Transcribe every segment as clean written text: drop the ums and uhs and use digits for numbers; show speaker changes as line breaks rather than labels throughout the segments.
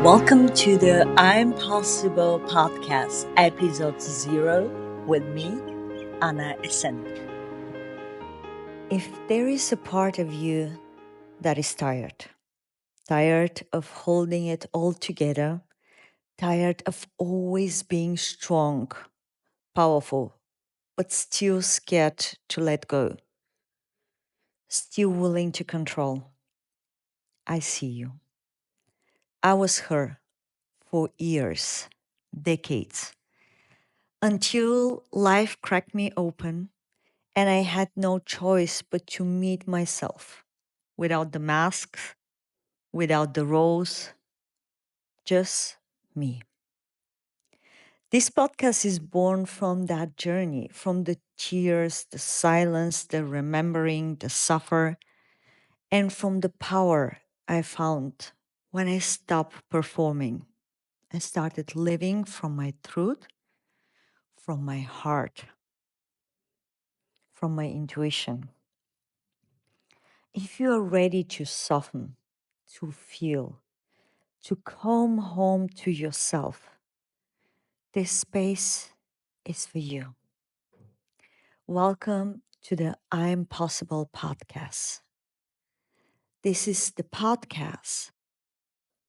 Welcome to the I'm Possible podcast, Ep.0 with me, Esen. If there is a part of you that is tired of holding it all together, tired of always being strong, powerful, but still scared to let go, still willing to control, I see you. I was her for years, decades, until life cracked me open and I had no choice but to meet myself without the masks, without the roles, just me. This podcast is born from that journey, from the tears, the silence, the remembering, the suffer, and from the power I found when I stopped performing and started living from my truth, from my heart, from my intuition. If you are ready to soften, to feel, to come home to yourself, this space is for you. Welcome to the I'm Possible podcast. This is the podcast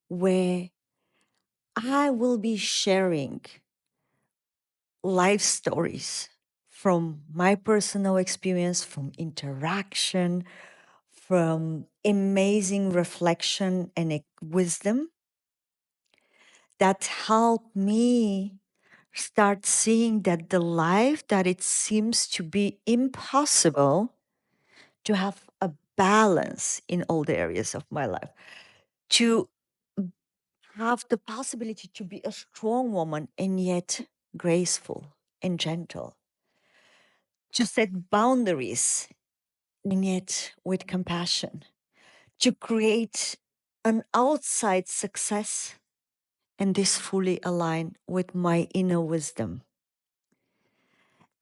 where I will be sharing life stories from my personal experience, from interaction, from amazing reflection and wisdom that help me start seeing that the life that it seems to be impossible to have a balance in all the areas of my life, to have the possibility to be a strong woman and yet graceful and gentle, to set boundaries and yet with compassion, to create an outside success and this fully aligned with my inner wisdom.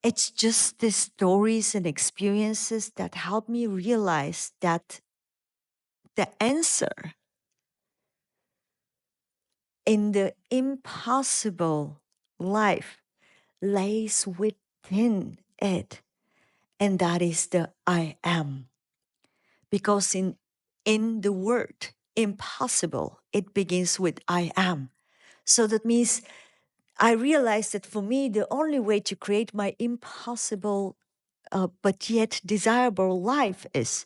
It's just the stories and experiences that help me realize that the answer in the impossible life lays within it. And that is the I am. Because in the word impossible, it begins with I am. So that means I realized that for me, the only way to create my impossible but yet desirable life is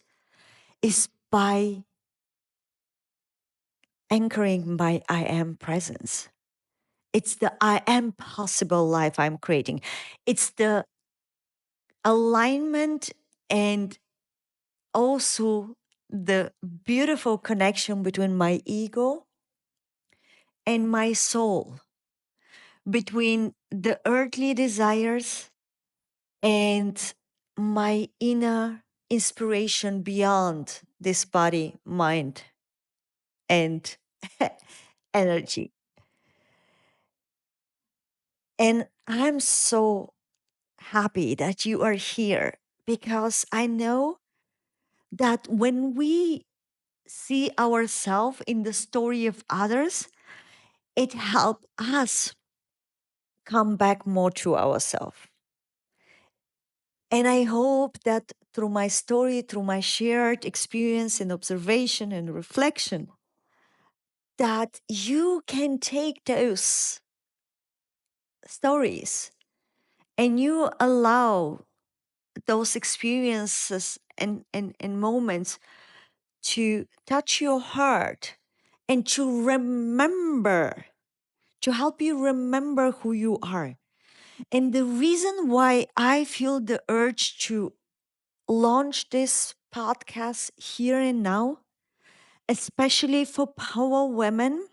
by anchoring my I am presence. It's the I am possible life I'm creating. It's the alignment and also the beautiful connection between my ego and my soul, between the earthly desires and my inner inspiration beyond this body, mind, and energy. And I'm so happy that you are here because I know that when we see ourselves in the story of others, it helps us come back more to ourselves. And I hope that through my story, through my shared experience and observation and reflection, that you can take those stories and you allow those experiences and moments to touch your heart and to remember, to help you remember who you are. And the reason why I feel the urge to launch this podcast here and now, especially for power women,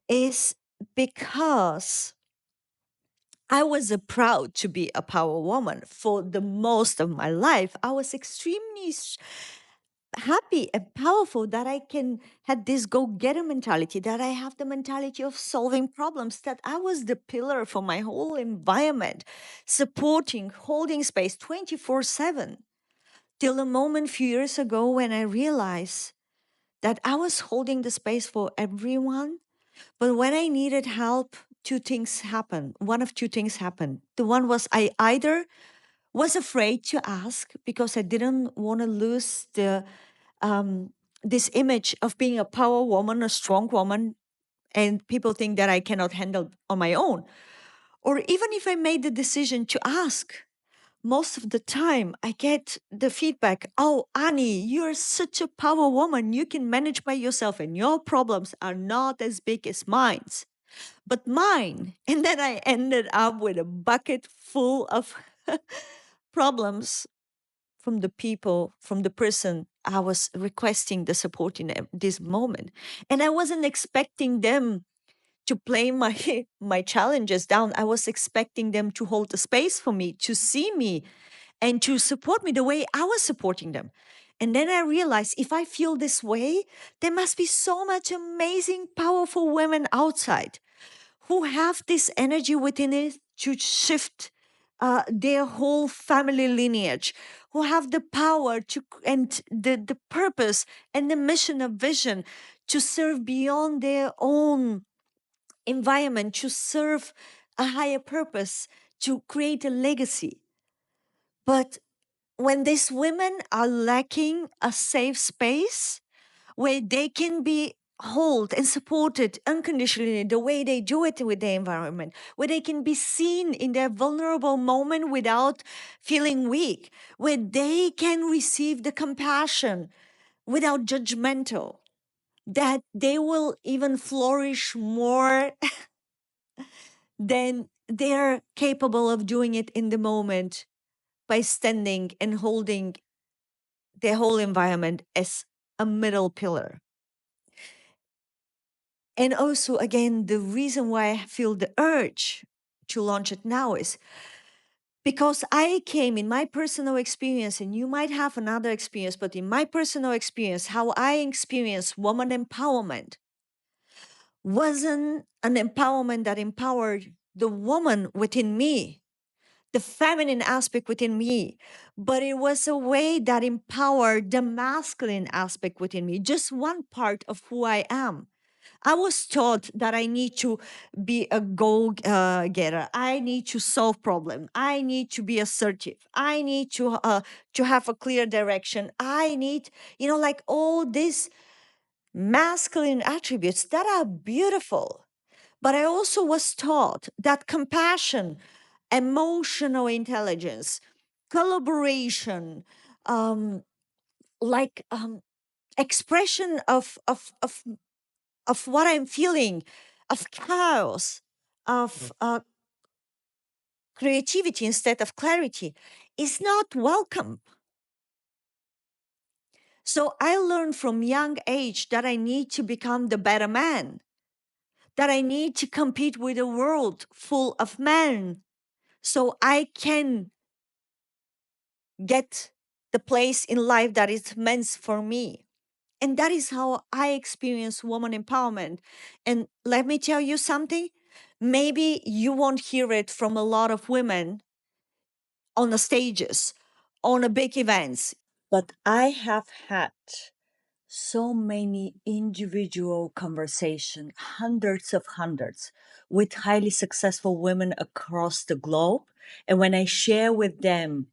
is because I was proud to be a power woman for the most of my life. I was extremely happy and powerful that I can have this go-getter mentality, that I have the mentality of solving problems, that I was the pillar for my whole environment, supporting, holding space 24/7. Till a moment few years ago when I realized that I was holding the space for everyone. But when I needed help, two things happened. One of two things happened. The one was I either was afraid to ask because I didn't want to lose um, this image of being a power woman, a strong woman, and people think that I cannot handle on my own. Or even if I made the decision to ask, most of the time I get the feedback, oh, Annie, you're such a power woman. You can manage by yourself and your problems are not as big as mine. But mine. And then I ended up with a bucket full of problems from the people, from the person I was requesting the support in this moment. And I wasn't expecting them to play my my challenges down. I was expecting them to hold the space for me, to see me and to support me the way I was supporting them. And then I realized if I feel this way, there must be so much amazing, powerful women outside who have this energy within it to shift their whole family lineage, who have the power to and the purpose and the mission of vision to serve beyond their own environment, to serve a higher purpose, to create a legacy. But when these women are lacking a safe space where they can be held and supported unconditionally the way they do it with the environment, where they can be seen in their vulnerable moment without feeling weak, where they can receive the compassion without judgmental, that they will even flourish more than they're capable of doing it in the moment by standing and holding the whole environment as a middle pillar. And also, again, the reason why I feel the urge to launch it now is because I came in my personal experience, and you might have another experience, but in my personal experience, how I experienced woman empowerment wasn't an empowerment that empowered the woman within me, the feminine aspect within me, but it was a way that empowered the masculine aspect within me, just one part of who I am. I was taught that I need to be a goal getter. I need to solve problems. I need to be assertive. I need to have a clear direction. I need, like all these masculine attributes that are beautiful. But I also was taught that compassion, emotional intelligence, collaboration, um, like expression of what I'm feeling, of chaos, of creativity instead of clarity, is not welcome. So I learned from young age that I need to become the better man, that I need to compete with a world full of men so I can get the place in life that is meant for me. And that is how I experience woman empowerment. And let me tell you something. Maybe you won't hear it from a lot of women on the stages, on the big events. But I have had so many individual conversation, hundreds with highly successful women across the globe. And when I share with them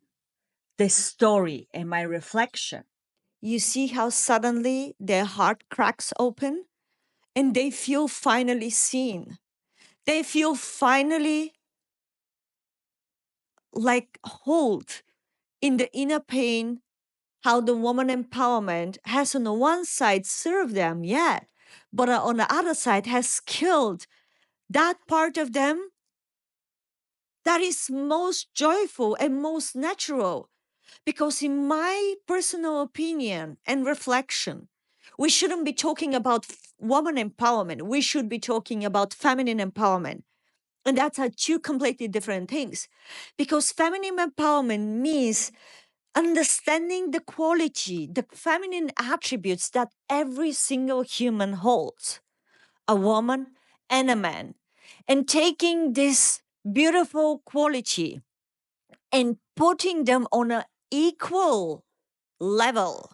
this story and my reflection, you see how suddenly their heart cracks open and they feel finally seen. They feel finally like hold in the inner pain, how the woman empowerment has on the one side served them yet, but on the other side has killed that part of them that is most joyful and most natural. Because in my personal opinion and reflection, we shouldn't be talking about woman empowerment. We should be talking about feminine empowerment. And that's are two completely different things. Because feminine empowerment means understanding the quality, the feminine attributes that every single human holds, a woman and a man, and taking this beautiful quality and putting them on an equal level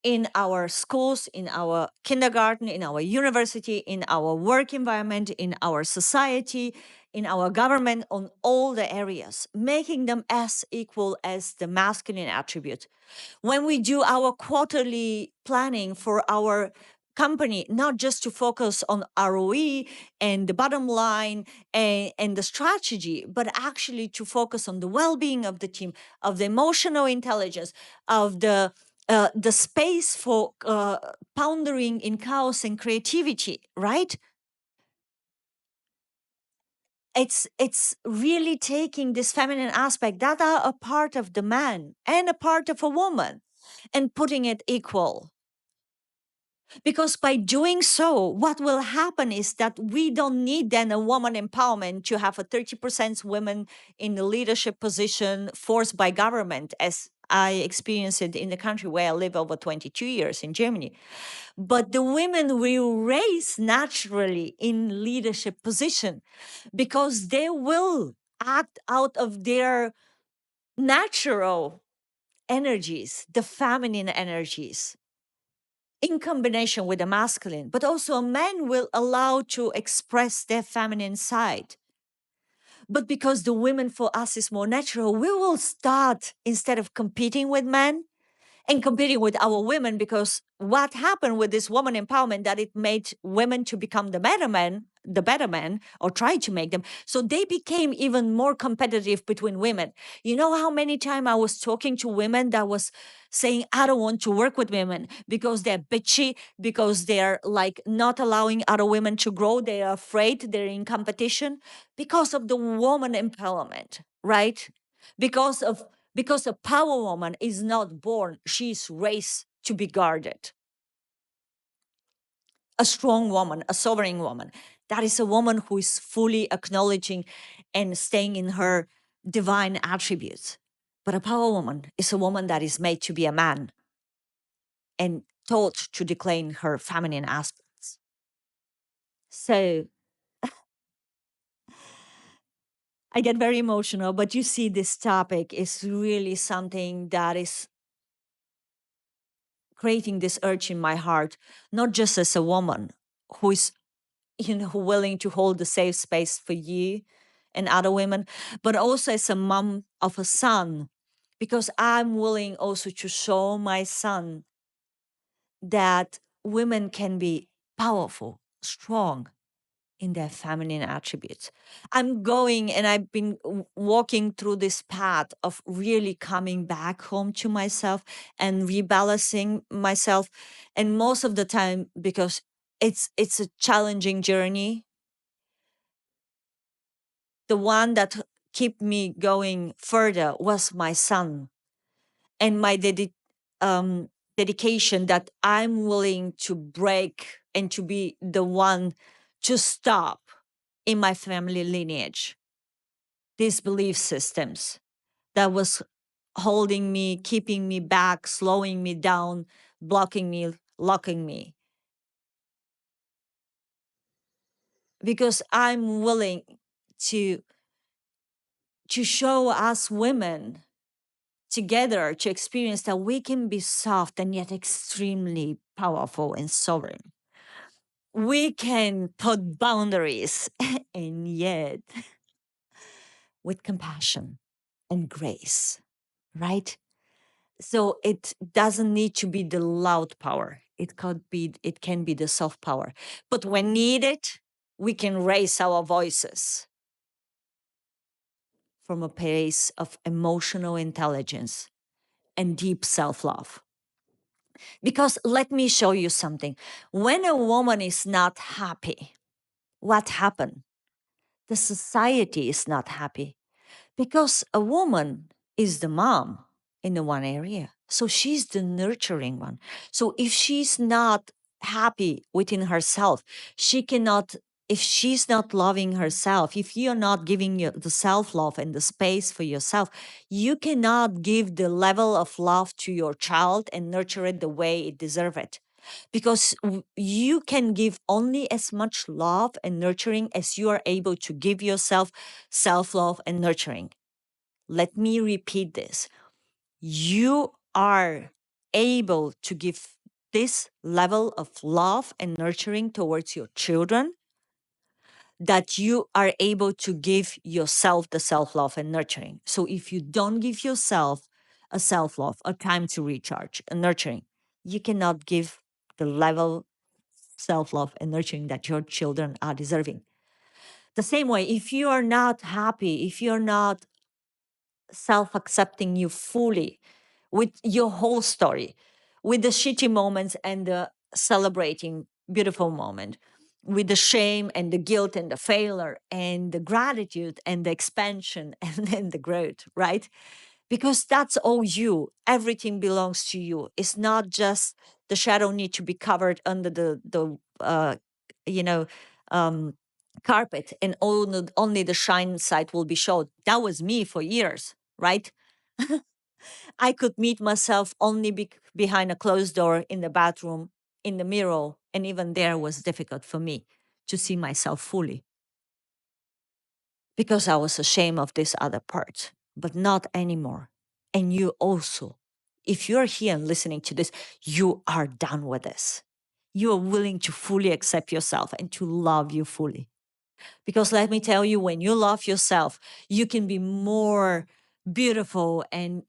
in our schools, in our kindergarten, in our university, in our work environment, in our society, in our government, on all the areas, making them as equal as the masculine attribute. When we do our quarterly planning for our company, not just to focus on ROE and the bottom line and the strategy, but actually to focus on the well-being of the team, of the emotional intelligence, of the space for pondering in chaos and creativity, right? It's really taking this feminine aspect that are a part of the man and a part of a woman and putting it equal. Because by doing so, what will happen is that we don't need then a woman empowerment to have a 30% women in the leadership position forced by government, as I experienced it in the country where I live over 22 years in Germany. But the women will raise naturally in leadership position because they will act out of their natural energies, the feminine energies in combination with the masculine, but also a man will allow to express their feminine side. But because the women for us is more natural, we will start instead of competing with men and competing with our women, because what happened with this woman empowerment that it made women to become the better men or try to make them, so they became even more competitive between women. You know how many times I was talking to women that was saying, I don't want to work with women because they're bitchy, because they're like not allowing other women to grow, they're afraid, they're in competition because of the woman empowerment, right? Because a power woman is not born, she's raised to be guarded. A strong woman, a sovereign woman, that is a woman who is fully acknowledging and staying in her divine attributes. But a power woman is a woman that is made to be a man and taught to decline her feminine aspects. So I get very emotional, but you see, this topic is really something that is creating this urge in my heart, not just as a woman who is, willing to hold the safe space for you and other women, but also as a mom of a son, because I'm willing also to show my son that women can be powerful, strong, in their feminine attributes. I'm going and I've been walking through this path of really coming back home to myself and rebalancing myself. And most of the time, because it's a challenging journey, the one that kept me going further was my son and my dedication that I'm willing to break and to be the one to stop in my family lineage these belief systems that was holding me, keeping me back, slowing me down, blocking me, locking me. Because I'm willing to show us women together to experience that we can be soft and yet extremely powerful and sovereign. We can put boundaries and yet with compassion and grace, right? So it doesn't need to be the loud power. It can be the soft power. But when needed, we can raise our voices from a place of emotional intelligence and deep self-love. Because let me show you something. When a woman is not happy, what happened? The society is not happy because a woman is the mom in the one area. So she's the nurturing one. So if she's not happy within herself, she cannot, if she's not loving herself, if you're not giving you the self love and the space for yourself, you cannot give the level of love to your child and nurture it the way it deserves it. Because you can give only as much love and nurturing as you are able to give yourself self love and nurturing. Let me repeat this. You are able to give this level of love and nurturing towards your children, that you are able to give yourself the self love and nurturing. So if you don't give yourself a self love, a time to recharge, a nurturing, you cannot give the level self love and nurturing that your children are deserving. The same way, if you are not happy, if you're not self accepting you fully with your whole story, with the shitty moments and the celebrating beautiful moment, with the shame and the guilt and the failure and the gratitude and the expansion and then the growth, right? Because that's all you. Everything belongs to you. It's not just the shadow need to be covered under the you know um, carpet, and only the shine side will be showed. That was me for years, right? I could meet myself only behind a closed door in the bathroom, in the mirror, and even there was difficult for me to see myself fully because I was ashamed of this other part, but not anymore. And you also, if you're here and listening to this, you are done with this. You are willing to fully accept yourself and to love you fully. Because let me tell you, when you love yourself, you can be more beautiful and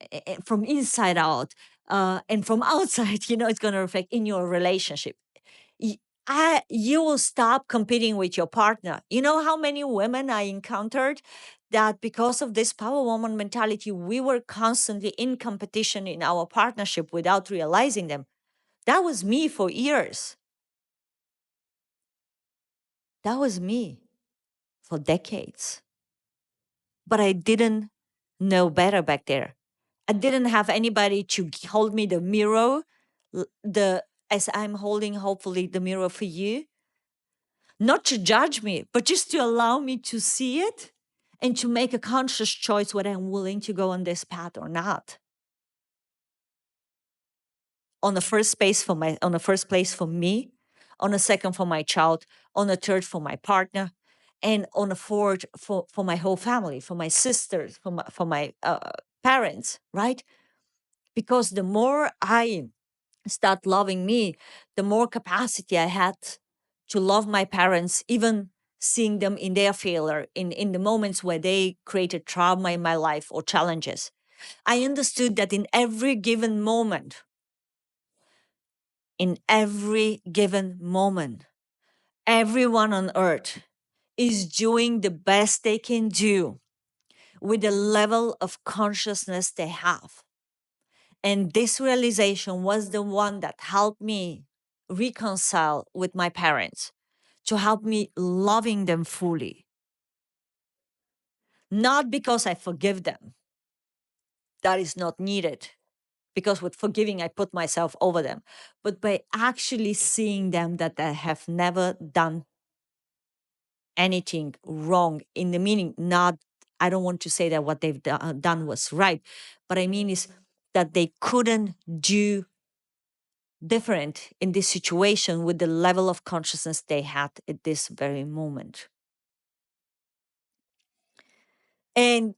from inside out and from outside, it's going to reflect in your relationship. Y- you will stop competing with your partner. You know how many women I encountered that because of this power woman mentality, we were constantly in competition in our partnership without realizing them. That was me for years. That was me for decades. But I didn't know better back there. I didn't have anybody to hold me the mirror, the as I'm holding hopefully the mirror for you, not to judge me, but just to allow me to see it and to make a conscious choice whether I'm willing to go on this path or not. On the first place for me, on the second for my child, on the third for my partner, and on the fourth for my whole family, for my sisters, for my parents, right? Because the more I start loving me, the more capacity I had to love my parents, even seeing them in their failure, in the moments where they created trauma in my life or challenges. I understood that in every given moment, everyone on earth is doing the best they can do with the level of consciousness they have. And this realization was the one that helped me reconcile with my parents, to help me loving them fully. Not because I forgive them, that is not needed, because with forgiving, I put myself over them, but by actually seeing them that I have never done anything wrong, in the meaning, not, I don't want to say that what they've done was right, but I mean is that they couldn't do different in this situation with the level of consciousness they had at this very moment. And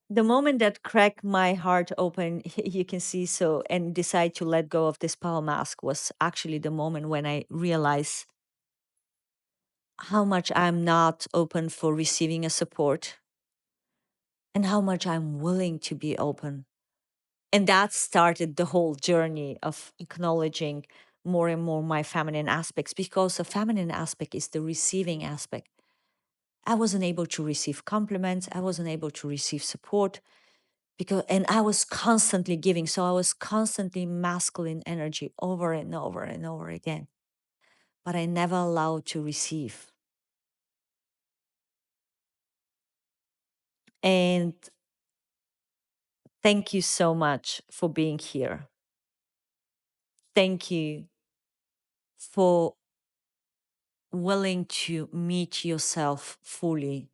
the moment that cracked my heart open, you can see, so, and decide to let go of this power mask, was actually the moment when I realized how much I'm not open for receiving a support and how much I'm willing to be open. And that started the whole journey of acknowledging more and more my feminine aspects, because the feminine aspect is the receiving aspect. I wasn't able to receive compliments. I wasn't able to receive support, and I was constantly giving. So I was constantly masculine energy over and over and over again. But I never allowed to receive. And thank you so much for being here. Thank you for willing to meet yourself fully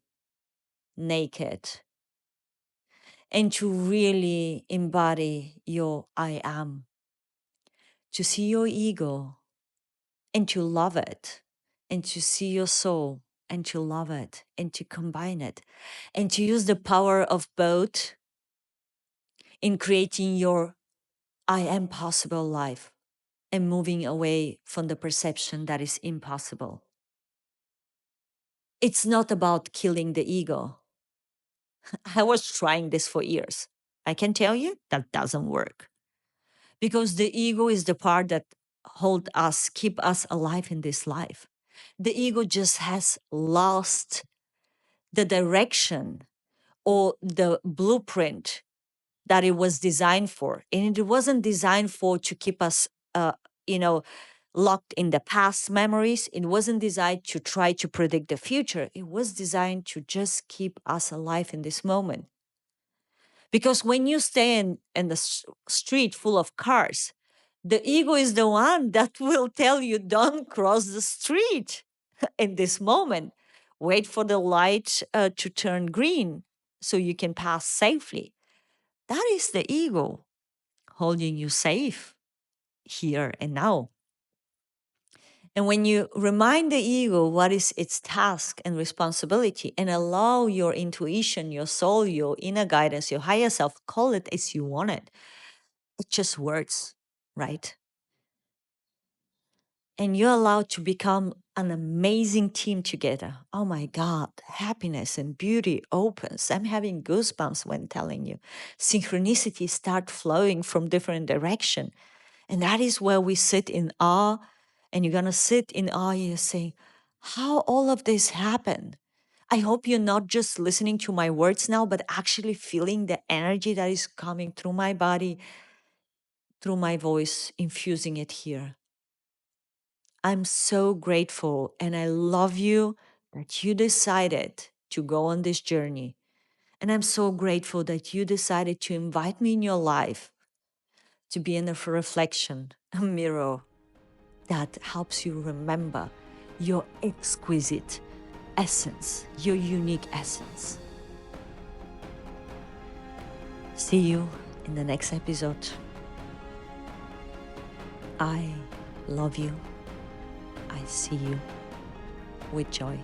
naked and to really embody your I am, to see your ego and to love it, and to see your soul and to love it and to combine it and to use the power of both in creating your I am possible life and moving away from the perception that is impossible. It's not about killing the ego. I was trying this for years. I can tell you that doesn't work because the ego is the part that hold us, keep us alive in this life. The ego just has lost the direction or the blueprint that it was designed for. And it wasn't designed for to keep us, you know, locked in the past memories. It wasn't designed to try to predict the future. It was designed to just keep us alive in this moment. Because when you stay in the street full of cars, the ego is the one that will tell you, don't cross the street in this moment. Wait for the light to turn green so you can pass safely. That is the ego holding you safe here and now. And when you remind the ego what is its task and responsibility and allow your intuition, your soul, your inner guidance, your higher self, call it as you want it, it's just words, right? And you're allowed to become an amazing team together. Oh my God, happiness and beauty opens. I'm having goosebumps when telling you. Synchronicity start flowing from different direction. And that is where we sit in awe. And you're going to sit in awe. You're saying, how all of this happened? I hope you're not just listening to my words now, but actually feeling the energy that is coming through my body, through my voice, infusing it here. I'm so grateful and I love you that you decided to go on this journey. And I'm so grateful that you decided to invite me in your life to be in a reflection, a mirror that helps you remember your exquisite essence, your unique essence. See you in the next episode. I love you. I see you with joy.